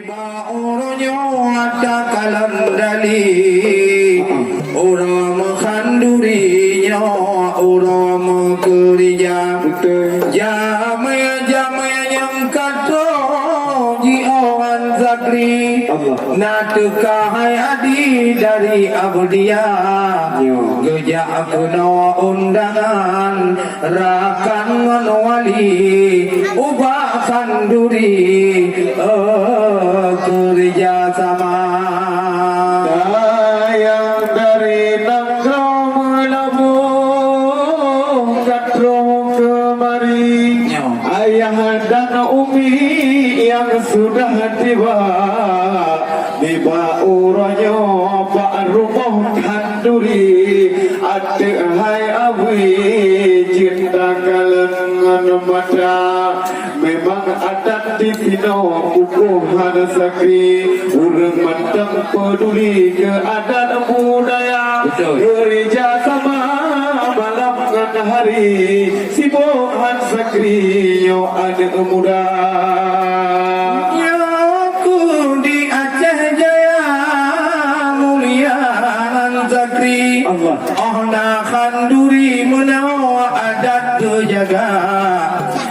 Baunya ada kalandali, orang menghandurinya, orang mengerja. Jamai yang kata jiawan zakri, natukahai adi dari abdia. Gejak kena undangan, rakan wali, ubah kanduri. Kerja sama yang dari Nanggroe melabung katrong kemari ayah dan umi yang sudah tiba uranya pak rumah kanduri ate hai awi cinta kalengan mata memang adat di Pino ukuhan sakri urang matang peduli ke adat budaya gereja sama malam dan hari sibuhan sakri yo ada muda aku di Aceh Jaya mulia zakri ohna khanduri menawa adat terjaga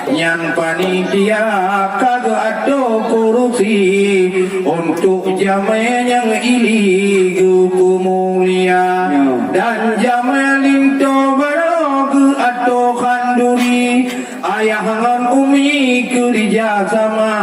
yang panitia kagak ada korupsi untuk jamaah yang ini mulia dan jamaah linto baru atau khanduri ayah dengan umi kerja sama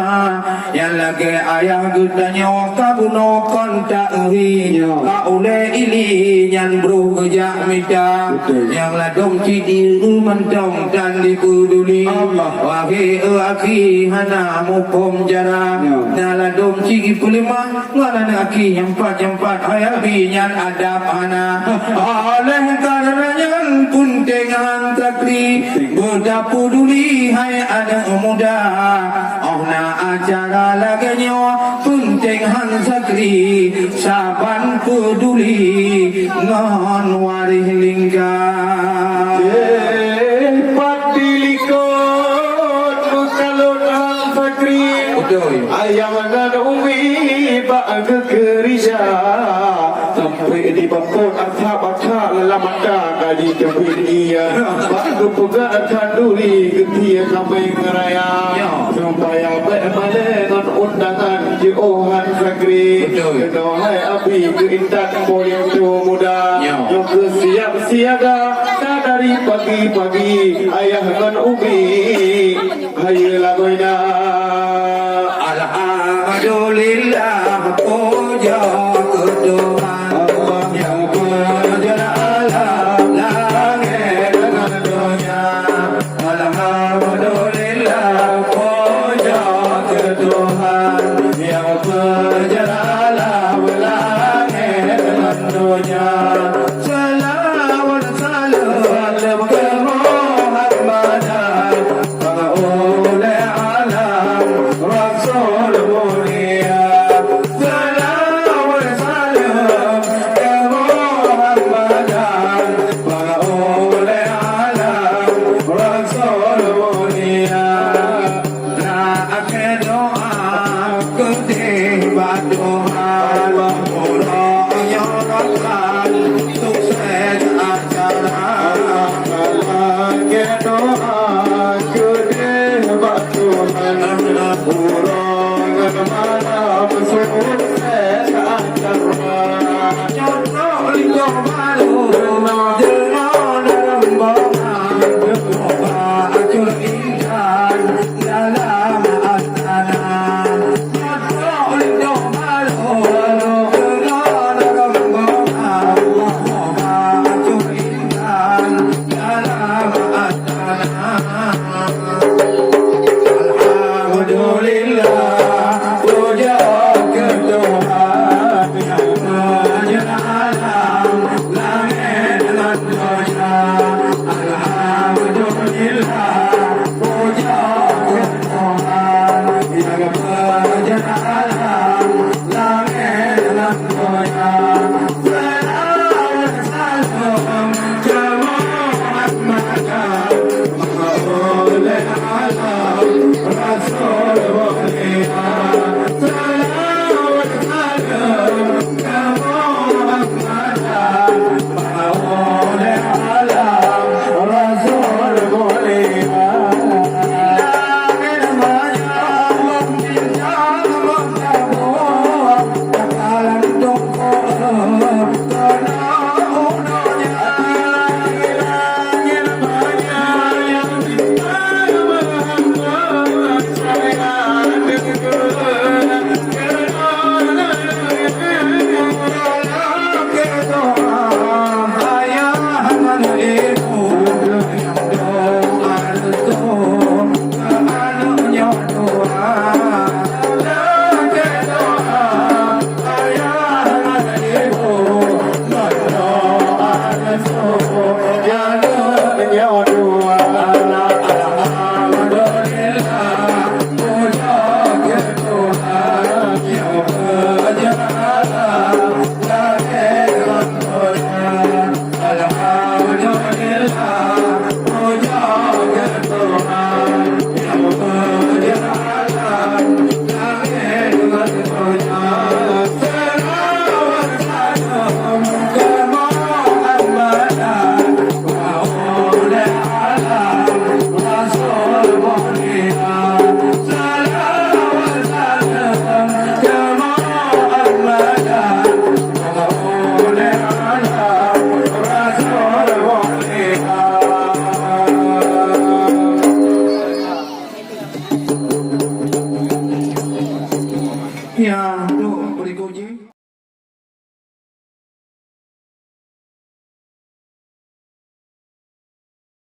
yang lagi ayah gudanya kabuno kontak kaule ili yang bro kerja mita yang ladong cidi mentong dan dipeduli wahai aki hana mukom jara nala dom cigi pulima ngana aki yang empat hayabi yang adab hana oleh karenanya pun dengan takri berdapuduli hai ada muda ohna acara laganya penting han sakri saban peduli ngan warih lingkar ayam dan umi bak kerja sampai di bangkot atap lamaka kali kemudian bak pegang kanduri ketia sampai ngeraya supaya bermalengan undangan jiohan sakri kenohai api keintan boleh tu muda yang siap siaga dari pagi-pagi ayah dan umi hayalah goina alhamdulillah puja ketuhan Allah yang berjaya alam langit dan dunia alhamdulillah puja ketuhan yang berjaya alam langit dan dunia salawat salam ke Muhammadan oleh alam Rasul Jamaah